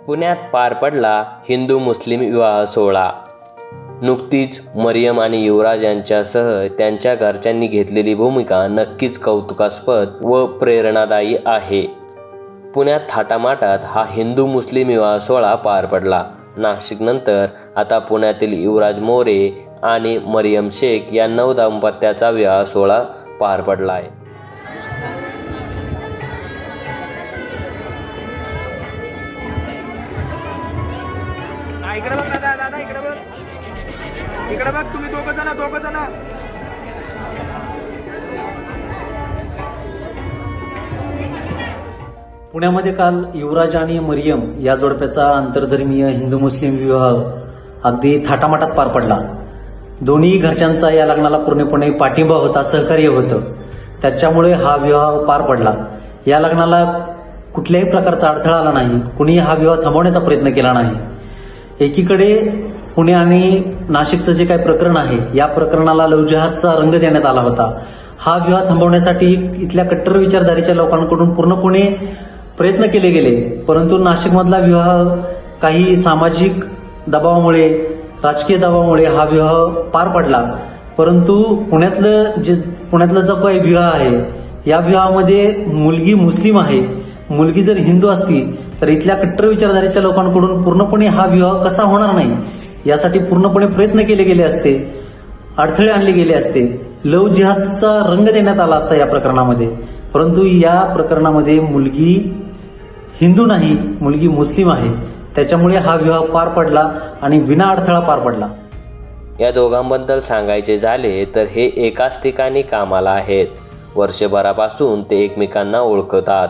पुण्यात पार पडला हिंदू मुस्लिम विवाह सोहळा। नुकतीच मरियम आणि युवराज यांच्यासह त्यांच्या घरच्यांनी घेतलेली भूमिका नक्कीच कौतुकास्पद व प्रेरणादायी आहे। पुण्यात थाटामाटात हा हिंदू मुस्लिम विवाह सोहळा पार पडला। नाशिकनंतर आता पुण्यातील युवराज मोरे आणि मरियम शेख या नवदंपत्याचा विवाह सोहळा पार पडला आहे। इकडे बघ दादा, इकडे बघ तुम्ही दोघं जण। पुण्यामध्ये काल युवराज आणि मरियम या जोडप्याचा आंतरधर्मीय हिंदू मुस्लिम विवाह अगदी थाटामाटात पार पडला। दोन्ही घरच्यांचा या लग्नाला पूर्णपणे पाठिंबा होता, सहकार्य होतं, त्याच्यामुळे हा विवाह पार पडला। या लग्नाला कुठल्याही प्रकारचा अडथळा आला नाही, कुणीही हा विवाह थांबवण्याचा प्रयत्न केला नाही। एकीकडे पुणे आणि नाशिकचं जे काही प्रकरण आहे, या प्रकरणाला लव्ह जिहादचा रंग देण्यात आला होता। हा विवाह थांबवण्यासाठी इथल्या कट्टर विचारधारेच्या लोकांकडून पूर्णपणे प्रयत्न केले गेले, परंतु नाशिकमधला विवाह काही सामाजिक दबावामुळे, राजकीय दबावामुळे हा विवाह पार पडला। परंतु पुण्यातला जो काही विवाह आहे, या विवाहामध्ये मुलगी मुस्लिम आहे, मुलगी जर हिंदू असती तर इथल्या कट्टर विचारधारेच्या लोकांकडून पूर्णपणे हा विवाह कसा होणार नाही यासाठी पूर्णपणे प्रयत्न केले गेले असते, अडथळे आणले गेले असते, लव्ह जिहादचा रंग देण्यात आला असता या प्रकरणामध्ये। परंतु या प्रकरणामध्ये मुलगी हिंदू नाही, मुलगी मुस्लिम आहे, त्याच्यामुळे हा विवाह पार पडला आणि विना अडथळा पार पडला। या दोघांबद्दल सांगायचे झाले तर हे एकाच ठिकाणी कामाला आहेत। वर्षभरापासून ते एकमेकांना ओळखतात।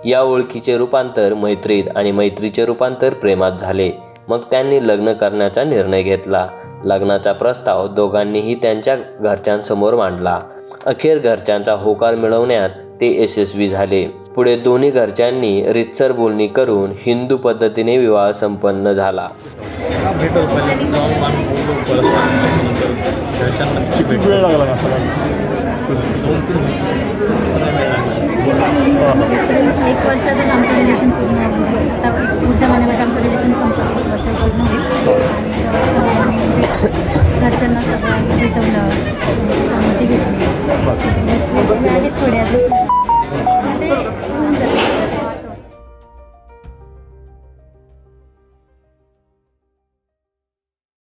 या ओळखीचे रूपांतर मैत्रीत आणि मैत्रीचे रूपांतर प्रेमात झाले। मग त्यांनी लग्न करण्याचा निर्णय घेतला। लग्नाचा प्रस्ताव दोघांनीही त्यांच्या घरच्यांसमोर मांडला। अखेर घरच्यांचा होकार मिळवण्यात ते यशस्वी झाले। पुढे दोन्ही घरच्यांनी रीतसर बोलणी करून हिंदू पद्धतीने विवाह संपन्न झाला। एक वर्षातच आमचं रिलेशन पूर्ण, म्हणजे आता पुढच्या महिन्यामध्ये आमचं रिलेशन संपलं, एक वर्ष पूर्ण होईल। म्हणजे घरच्यांना सगळं भेटवलं, सहमती घेतली, थोड्या